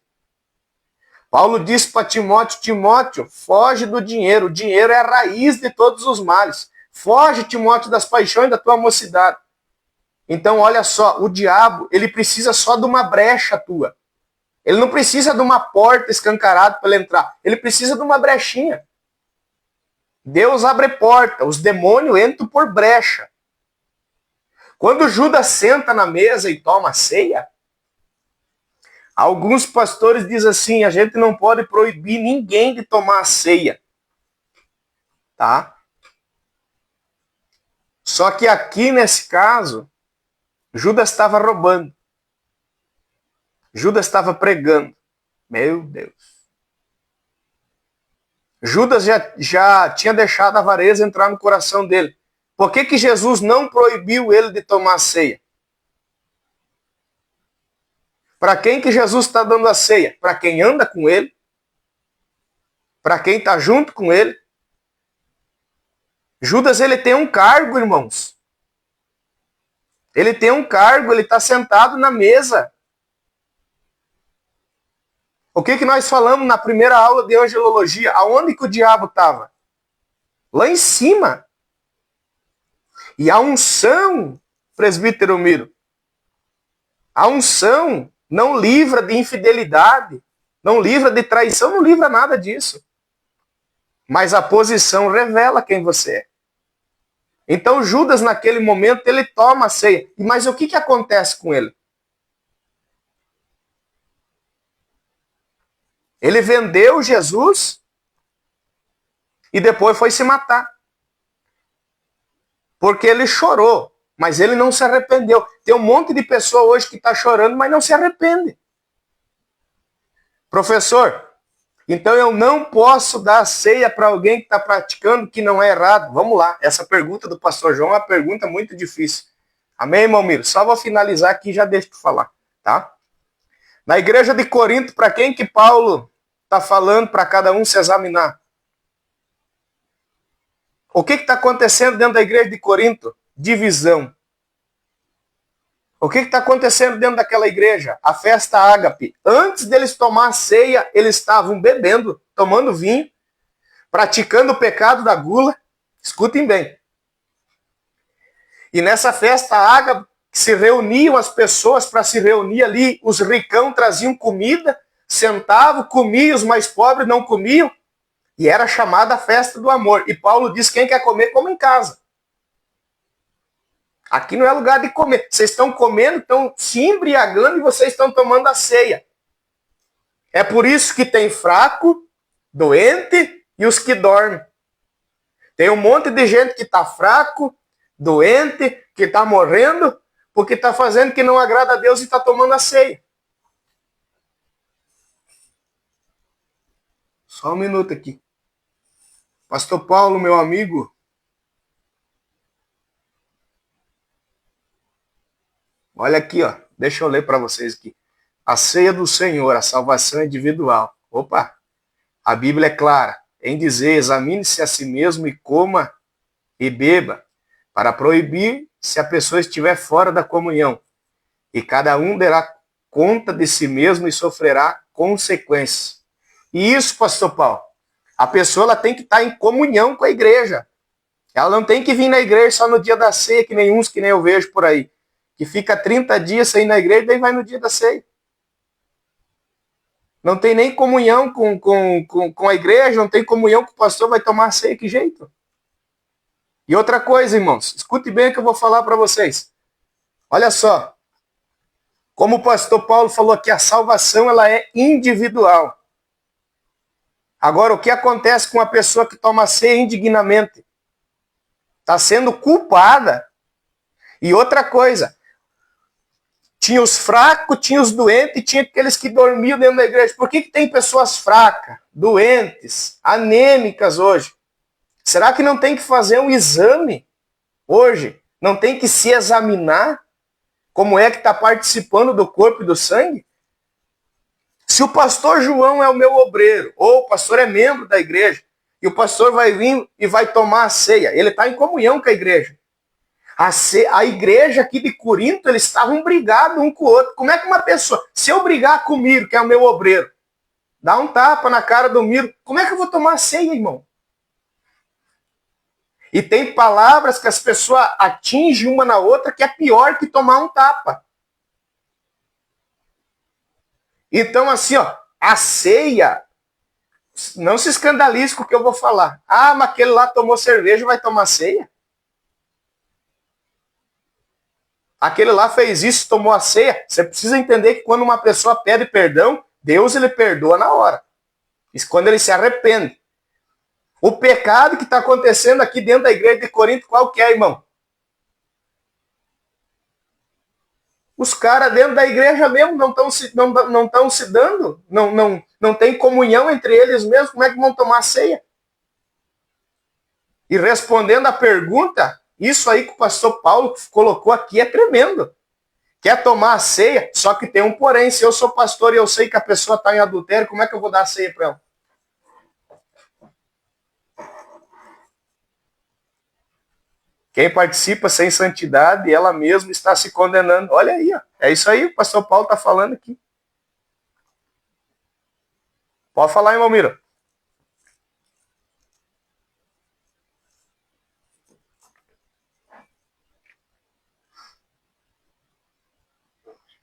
Paulo disse para Timóteo, Timóteo, foge do dinheiro. O dinheiro é a raiz de todos os males. Foge, Timóteo, das paixões da tua mocidade. Então, olha só, o diabo, ele precisa só de uma brecha tua. Ele não precisa de uma porta escancarada para ele entrar. Ele precisa de uma brechinha. Deus abre porta, os demônios entram por brecha. Quando Judas senta na mesa e toma a ceia, alguns pastores dizem assim, a gente não pode proibir ninguém de tomar a ceia. Tá? Só que aqui nesse caso, Judas estava roubando. Judas estava pregando. Meu Deus. Judas já tinha deixado a avareza entrar no coração dele. Por que Jesus não proibiu ele de tomar a ceia? Para quem que Jesus está dando a ceia? Para quem anda com ele? Para quem está junto com ele? Judas, ele tem um cargo, irmãos. Ele tem um cargo, ele está sentado na mesa. O que nós falamos na primeira aula de angelologia? Aonde que o diabo estava? Lá em cima. E a unção, presbítero Miro, a unção não livra de infidelidade, não livra de traição, não livra nada disso. Mas a posição revela quem você é. Então Judas, naquele momento, ele toma a ceia. Mas o que acontece com ele? Ele vendeu Jesus e depois foi se matar. Porque ele chorou, mas ele não se arrependeu. Tem um monte de pessoa hoje que está chorando, mas não se arrepende. Professor, então eu não posso dar ceia para alguém que está praticando que não é errado? Vamos lá, essa pergunta do pastor João é uma pergunta muito difícil. Amém, irmão Miro? Só vou finalizar aqui e já deixo de falar, tá? Na igreja de Corinto, para quem que Paulo está falando para cada um se examinar? O que está acontecendo dentro da igreja de Corinto? Divisão. O que está acontecendo dentro daquela igreja? A festa ágape. Antes deles tomar a ceia, eles estavam bebendo, tomando vinho, praticando o pecado da gula. Escutem bem. E nessa festa ágape, se reuniam as pessoas para se reunir ali, os ricão traziam comida, sentavam, comiam, os mais pobres não comiam. E era chamada a festa do amor. E Paulo diz, quem quer comer, come em casa. Aqui não é lugar de comer. Vocês estão comendo, estão se embriagando e vocês estão tomando a ceia. É por isso que tem fraco, doente e os que dormem. Tem um monte de gente que está fraco, doente, que está morrendo, porque está fazendo que não agrada a Deus e está tomando a ceia. Só um minuto aqui. Pastor Paulo, meu amigo. Olha aqui, ó. Deixa eu ler para vocês aqui. A ceia do Senhor, a salvação individual. Opa! A Bíblia é clara em dizer, examine-se a si mesmo e coma e beba, para proibir se a pessoa estiver fora da comunhão. E cada um dará conta de si mesmo e sofrerá consequências. E isso, pastor Paulo, a pessoa ela tem que estar em comunhão com a igreja. Ela não tem que vir na igreja só no dia da ceia, que nem uns que nem eu vejo por aí. Que fica 30 dias sem ir na igreja, daí vai no dia da ceia. Não tem nem comunhão com a igreja, não tem comunhão com o pastor, vai tomar a ceia, que jeito? E outra coisa, irmãos, escute bem o que eu vou falar para vocês. Olha só, como o pastor Paulo falou aqui, a salvação ela é individual. Agora, o que acontece com a pessoa que toma ceia indignamente? Está sendo culpada. E outra coisa, tinha os fracos, tinha os doentes, tinha aqueles que dormiam dentro da igreja. Por que tem pessoas fracas, doentes, anêmicas hoje? Será que não tem que fazer um exame hoje? Não tem que se examinar como é que está participando do corpo e do sangue? Se o pastor João é o meu obreiro, ou o pastor é membro da igreja, e o pastor vai vir e vai tomar a ceia, ele está em comunhão com a igreja. A igreja aqui de Corinto, eles estavam brigados um com o outro. Como é que uma pessoa, se eu brigar com o Miro, que é o meu obreiro, dá um tapa na cara do Miro, como é que eu vou tomar a ceia, irmão? E tem palavras que as pessoas atingem uma na outra que é pior que tomar um tapa. Então, assim, ó, a ceia, não se escandalize com o que eu vou falar. Ah, mas aquele lá tomou cerveja, vai tomar ceia? Aquele lá fez isso, tomou a ceia. Você precisa entender que quando uma pessoa pede perdão, Deus ele perdoa na hora. Isso quando ele se arrepende. O pecado que está acontecendo aqui dentro da igreja de Corinto, qual que é, irmão? Os caras dentro da igreja mesmo não estão se dando, não tem comunhão entre eles mesmos, como é que vão tomar ceia? E respondendo à pergunta, isso aí que o pastor Paulo colocou aqui é tremendo. Quer tomar a ceia, só que tem um porém. Se eu sou pastor e eu sei que a pessoa está em adultério, como é que eu vou dar a ceia para ela? Quem participa sem santidade, ela mesma está se condenando. Olha aí, ó. É isso aí, o pastor Paulo está falando aqui. Pode falar, irmão Miro.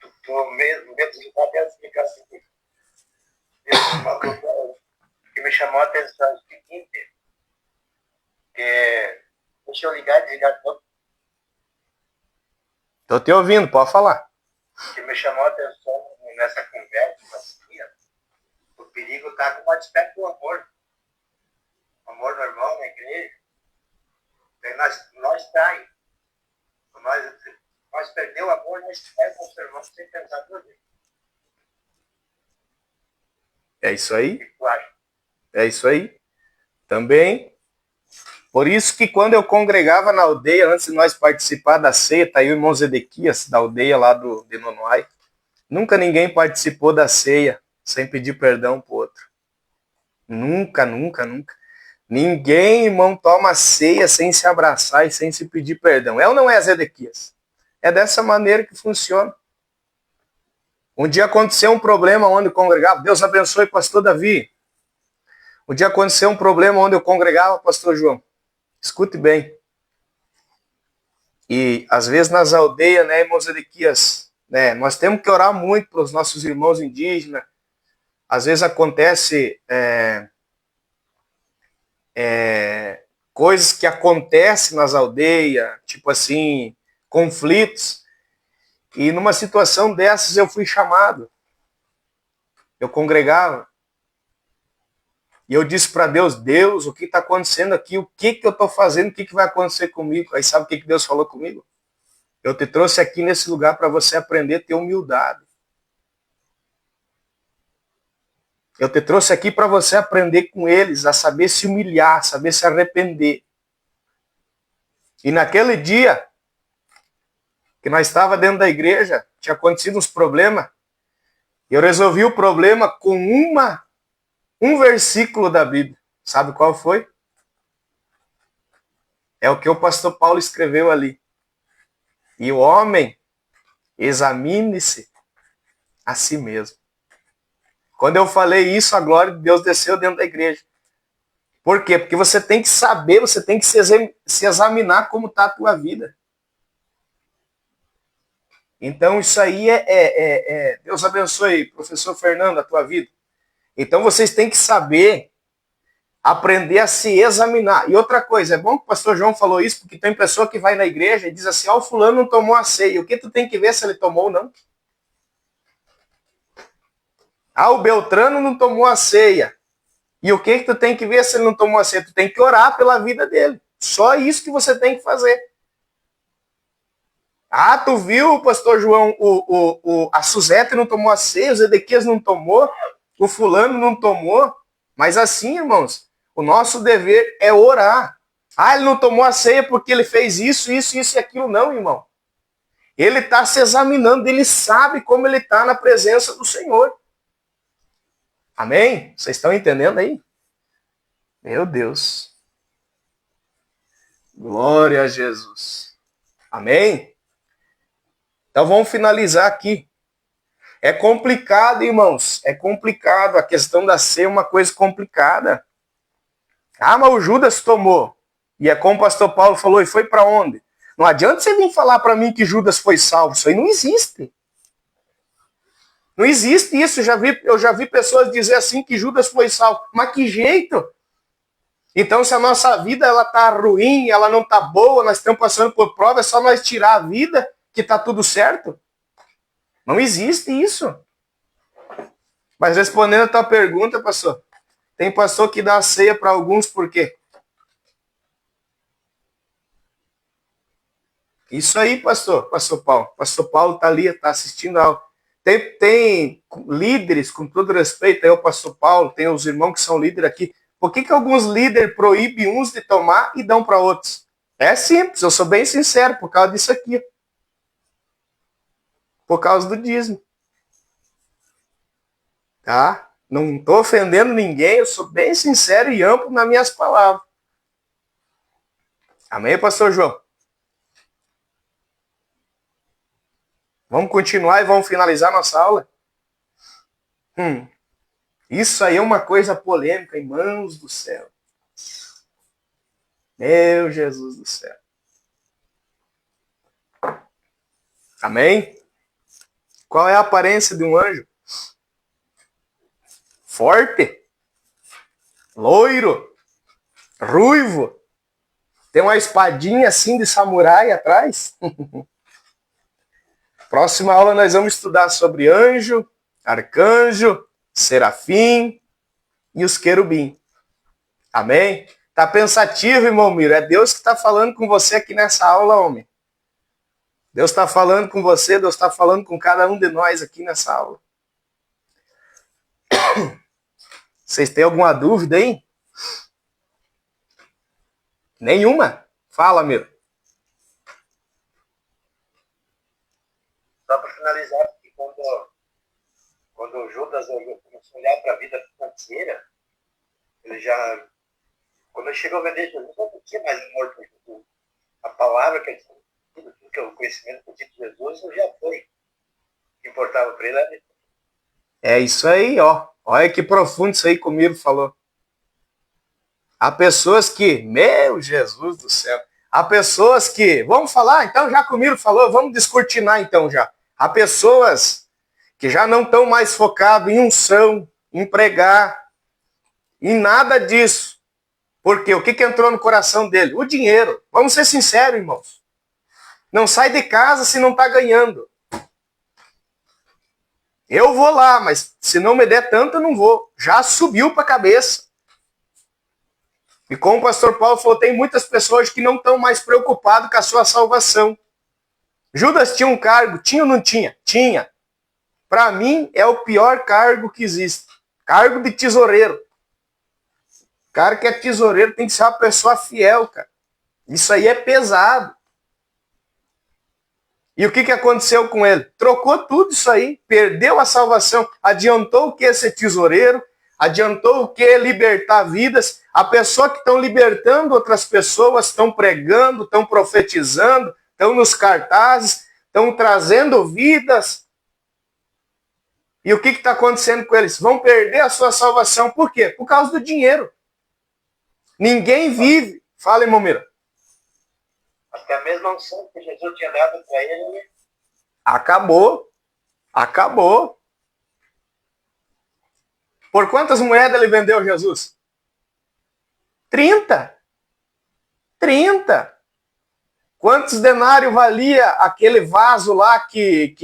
Estou mesmo dentro de qualquer explicação. O que me chamou a atenção é o seguinte, que deixa eu ligar e desligar todo. Estou te ouvindo, pode falar. O que me chamou a atenção nessa conversa, assim, o perigo está com o aspecto do amor. O amor normal na igreja. Daí nós trai. Nós perdemos o amor, nós traímos com os irmãos sem pensar duas vezes. É isso aí. O que tu acha? É isso aí. Também. Por isso que quando eu congregava na aldeia, antes de nós participar da ceia, tá aí o irmão Zedequias, da aldeia lá de Nonoai, nunca ninguém participou da ceia sem pedir perdão pro outro. Nunca, nunca, nunca. Ninguém, irmão, toma ceia sem se abraçar e sem se pedir perdão. É ou não é, Zedequias? É dessa maneira que funciona. Um dia aconteceu um problema onde eu congregava. Deus abençoe, pastor Davi. Um dia aconteceu um problema onde eu congregava, pastor João. Escute bem. E às vezes nas aldeias, né, irmão Zedequias, né, nós temos que orar muito para os nossos irmãos indígenas. Às vezes acontece coisas que acontecem nas aldeias, tipo assim, conflitos. E numa situação dessas eu fui chamado. Eu congregava. E eu disse para Deus, Deus, o que está acontecendo aqui? O que eu estou fazendo? O que vai acontecer comigo? Aí sabe o que Deus falou comigo? Eu te trouxe aqui nesse lugar para você aprender a ter humildade. Eu te trouxe aqui para você aprender com eles, a saber se humilhar, saber se arrepender. E naquele dia, que nós estava dentro da igreja, tinha acontecido uns problemas, eu resolvi o problema com um versículo da Bíblia. Sabe qual foi? É o que o pastor Paulo escreveu ali. E o homem examine-se a si mesmo. Quando eu falei isso, a glória de Deus desceu dentro da igreja. Por quê? Porque você tem que saber, você tem que se examinar como está a tua vida. Então isso aí Deus abençoe, professor Fernando, a tua vida. Então vocês têm que saber, aprender a se examinar. E outra coisa, é bom que o pastor João falou isso, porque tem pessoa que vai na igreja e diz assim, o fulano não tomou a ceia. O que tu tem que ver se ele tomou ou não? O Beltrano não tomou a ceia. E o que tu tem que ver se ele não tomou a ceia? Tu tem que orar pela vida dele. Só isso que você tem que fazer. Tu viu, pastor João, a Suzete não tomou a ceia, o Zedequias não tomou, o fulano não tomou. Mas assim, irmãos, o nosso dever é orar. Ele não tomou a ceia porque ele fez isso, isso, isso e aquilo. Não, irmão. Ele está se examinando, ele sabe como ele está na presença do Senhor. Amém? Vocês estão entendendo aí? Meu Deus. Glória a Jesus. Amém? Então vamos finalizar aqui. É complicado, irmãos. É complicado. A questão da ceia é uma coisa complicada. Mas o Judas tomou. E é como o pastor Paulo falou, e foi para onde? Não adianta você vir falar para mim que Judas foi salvo. Isso aí não existe. Não existe isso. Eu já vi pessoas dizer assim que Judas foi salvo. Mas que jeito? Então, se a nossa vida ela tá ruim, ela não tá boa, nós estamos passando por prova, é só nós tirar a vida que tá tudo certo? Não existe isso. Mas respondendo a tua pergunta, pastor, tem pastor que dá a ceia para alguns por quê? Isso aí, pastor Paulo. Pastor Paulo está ali, está assistindo a aula. Tem líderes, com todo respeito, aí o pastor Paulo, tem os irmãos que são líderes aqui. Por que alguns líderes proíbem uns de tomar e dão para outros? É simples, eu sou bem sincero, por causa disso aqui. Por causa do dízimo. Tá? Não estou ofendendo ninguém, eu sou bem sincero e amplo nas minhas palavras. Amém, pastor João? Vamos continuar e vamos finalizar nossa aula? Isso aí é uma coisa polêmica, irmãos do céu. Meu Jesus do céu. Amém? Qual é a aparência de um anjo? Forte? Loiro? Ruivo? Tem uma espadinha assim de samurai atrás? Próxima aula nós vamos estudar sobre anjo, arcanjo, serafim e os querubim. Amém? Tá pensativo, irmão Miro? É Deus que está falando com você aqui nessa aula, homem. Deus está falando com você, Deus está falando com cada um de nós aqui nessa aula. Vocês têm alguma dúvida aí? Nenhuma? Fala, Miro. Só para finalizar, porque quando o Judas começou a olhar para a vida financeira, ele já, quando ele chegou a vender Jesus, não tinha mais morto Jesus. A palavra que ele tinha, que o conhecimento que tinha de Jesus, já foi. O que importava para ele era... É isso aí, ó. Olha que profundo isso aí que o Miro falou. Há pessoas que, meu Jesus do céu, há pessoas que, vamos falar então, já que o Miro falou, vamos descortinar então já. Há pessoas que já não estão mais focadas em unção, em pregar, em nada disso. Por quê? O que entrou no coração dele? O dinheiro. Vamos ser sinceros, irmãos. Não sai de casa se não está ganhando. Eu vou lá, mas se não me der tanto, eu não vou. Já subiu para a cabeça. E como o pastor Paulo falou, tem muitas pessoas que não estão mais preocupadas com a sua salvação. Judas tinha um cargo? Tinha ou não tinha? Tinha. Para mim, é o pior cargo que existe. Cargo de tesoureiro. O cara que é tesoureiro tem que ser uma pessoa fiel, cara. Isso aí é pesado. E o que aconteceu com ele? Trocou tudo isso aí, perdeu a salvação, adiantou o que ser tesoureiro, adiantou o que libertar vidas. A pessoa que estão libertando outras pessoas, estão pregando, estão profetizando, estão nos cartazes, estão trazendo vidas. E o que está acontecendo com eles? Vão perder a sua salvação. Por quê? Por causa do dinheiro. Ninguém vive. Fala, irmão Mira. Até a mesma unção que Jesus tinha dado para ele. Acabou. Acabou. Por quantas moedas ele vendeu Jesus? 30. 30. Quantos denários valia aquele vaso lá que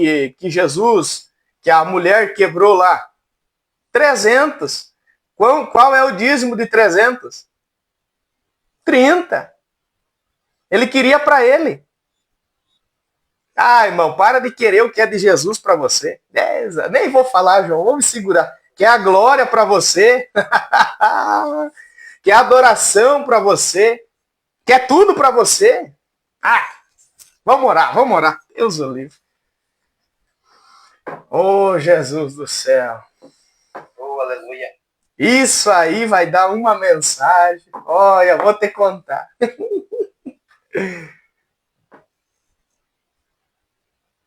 Jesus, que a mulher quebrou lá? 300. Qual é o dízimo de 300? 30. Ele queria para ele. Ah, irmão, para de querer o que é de Jesus para você. Nem vou falar, João, vou me segurar. Quer a glória para você. Quer adoração para você. Quer tudo para você. Ah, vamos orar. Deus o livre. Oh, Jesus do céu. Oh, aleluia. Isso aí vai dar uma mensagem. Olha, vou te contar.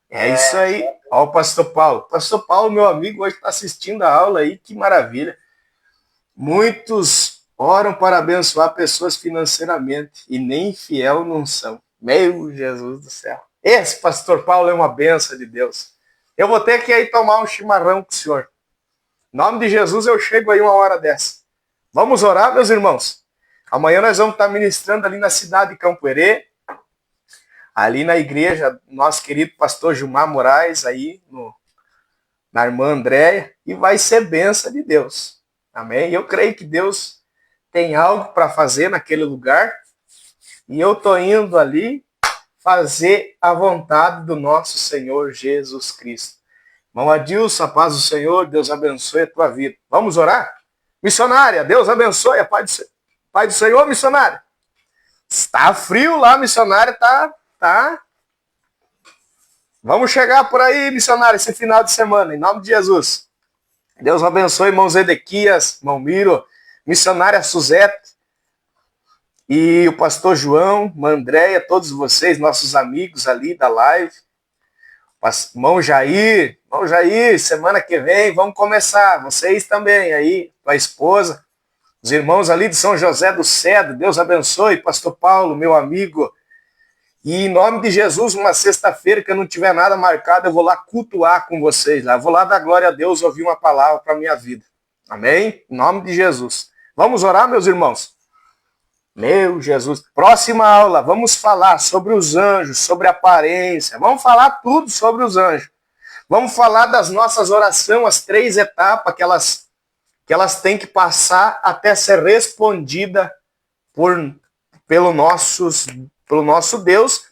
É isso aí. Ó, o pastor Paulo. Pastor Paulo, meu amigo, hoje está assistindo a aula aí. Que maravilha. Muitos oram para abençoar pessoas financeiramente e nem fiel não são. Meu Jesus do céu. Esse pastor Paulo é uma benção de Deus. Eu vou ter que ir tomar um chimarrão com o senhor. Em nome de Jesus, eu chego aí uma hora dessa. Vamos orar, meus irmãos? Amanhã nós vamos estar ministrando ali na cidade de Campo Herê, ali na igreja, nosso querido pastor Gilmar Moraes, aí na irmã Andréia, e vai ser bênção de Deus. Amém? Eu creio que Deus tem algo para fazer naquele lugar, e eu estou indo ali fazer a vontade do nosso Senhor Jesus Cristo. Irmão Adilson, a paz do Senhor, Deus abençoe a tua vida. Vamos orar? Missionária, Deus abençoe a paz do Senhor, missionária. Está frio lá, missionária, tá. Vamos chegar por aí, missionária, esse final de semana, em nome de Jesus. Deus abençoe, irmão Zedequias, irmão Miro, missionária Suzete, e o pastor João, irmã Andréia, todos vocês, nossos amigos ali da live. Irmão Jair, semana que vem, vamos começar. Vocês também aí, tua esposa, os irmãos ali de São José do Cedro, Deus abençoe, pastor Paulo, meu amigo. E em nome de Jesus, uma sexta-feira que eu não tiver nada marcado, eu vou lá cultuar com vocês lá. Eu vou lá dar glória a Deus, ouvir uma palavra para a minha vida. Amém? Em nome de Jesus. Vamos orar, meus irmãos? Meu Jesus. Próxima aula, vamos falar sobre os anjos, sobre a aparência. Vamos falar tudo sobre os anjos. Vamos falar das nossas orações, as 3 etapas que elas têm que passar até ser respondida pelo nosso Deus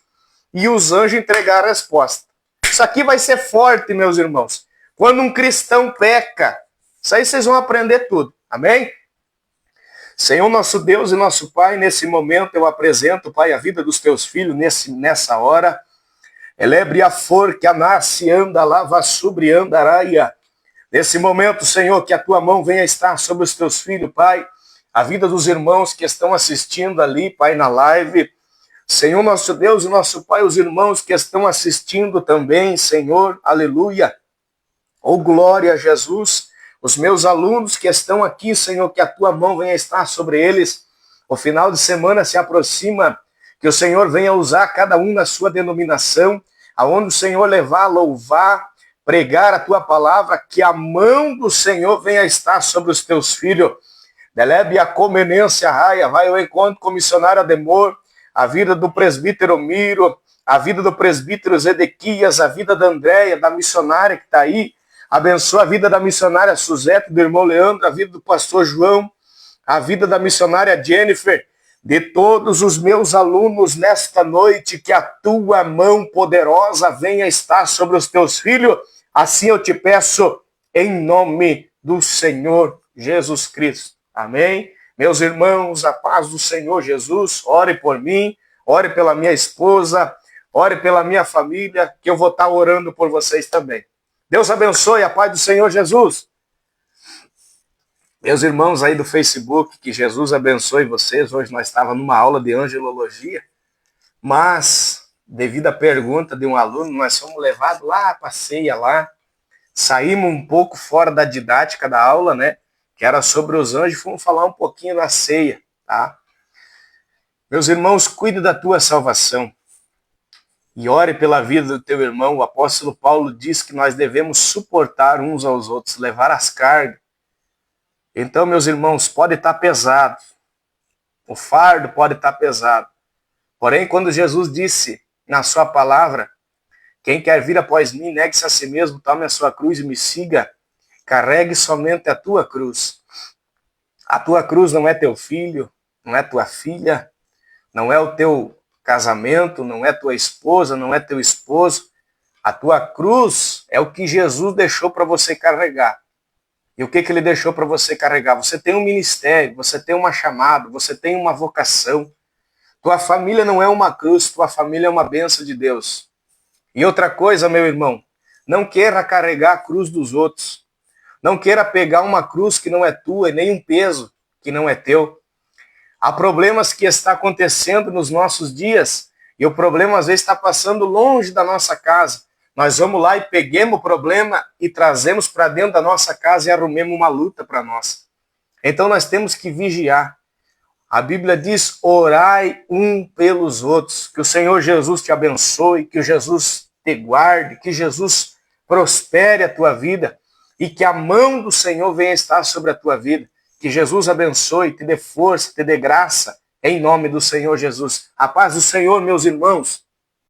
e os anjos entregar a resposta. Isso aqui vai ser forte, meus irmãos. Quando um cristão peca, isso aí vocês vão aprender tudo. Amém? Senhor nosso Deus e nosso Pai, nesse momento eu apresento, Pai, a vida dos teus filhos nessa hora. Elebre a for que a nasce anda lava sobre andaraia. Nesse momento, Senhor, que a tua mão venha estar sobre os teus filhos, Pai. A vida dos irmãos que estão assistindo ali, Pai, na live. Senhor nosso Deus e nosso Pai, os irmãos que estão assistindo também, Senhor, aleluia. Oh, glória a Jesus. Os meus alunos que estão aqui, Senhor, que a tua mão venha estar sobre eles. O final de semana se aproxima, que o Senhor venha usar cada um na sua denominação, aonde o Senhor levar, louvar, pregar a tua palavra, que a mão do Senhor venha estar sobre os teus filhos. Delebe a comenência raia, vai ao encontro com o missionário Ademor, a vida do presbítero Miro, a vida do presbítero Zedequias, a vida da Andréia, da missionária que está aí. Abençoa a vida da missionária Suzete, do irmão Leandro, a vida do pastor João, a vida da missionária Jennifer, de todos os meus alunos nesta noite, que a tua mão poderosa venha estar sobre os teus filhos. Assim eu te peço, em nome do Senhor Jesus Cristo. Amém? Meus irmãos, a paz do Senhor Jesus, ore por mim, ore pela minha esposa, ore pela minha família, que eu vou estar orando por vocês também. Deus abençoe, a paz do Senhor Jesus. Meus irmãos aí do Facebook, que Jesus abençoe vocês. Hoje nós estávamos numa aula de angelologia, mas, devido à pergunta de um aluno, nós fomos levados lá para a ceia lá, saímos um pouco fora da didática da aula, né? Que era sobre os anjos, fomos falar um pouquinho da ceia, tá? Meus irmãos, cuide da tua salvação. E ore pela vida do teu irmão. O apóstolo Paulo diz que nós devemos suportar uns aos outros, levar as cargas. Então, meus irmãos, pode estar pesado. O fardo pode estar pesado. Porém, quando Jesus disse na sua palavra, quem quer vir após mim, negue-se a si mesmo, tome a sua cruz e me siga, carregue somente a tua cruz. A tua cruz não é teu filho, não é tua filha, não é o teu casamento, não é tua esposa, não é teu esposo. A tua cruz é o que Jesus deixou para você carregar. E o que ele deixou para você carregar? Você tem um ministério, você tem uma chamada, você tem uma vocação. Tua família não é uma cruz, tua família é uma bênção de Deus. E outra coisa, meu irmão, não queira carregar a cruz dos outros. Não queira pegar uma cruz que não é tua e nem um peso que não é teu. Há problemas que está acontecendo nos nossos dias e o problema às vezes está passando longe da nossa casa. Nós vamos lá e peguemos o problema e trazemos para dentro da nossa casa e arrumemos uma luta para nós. Então nós temos que vigiar. A Bíblia diz, orai um pelos outros. Que o Senhor Jesus te abençoe, que o Jesus te guarde, que Jesus prospere a tua vida e que a mão do Senhor venha estar sobre a tua vida. Que Jesus abençoe, te dê força, te dê graça, em nome do Senhor Jesus. A paz do Senhor, meus irmãos.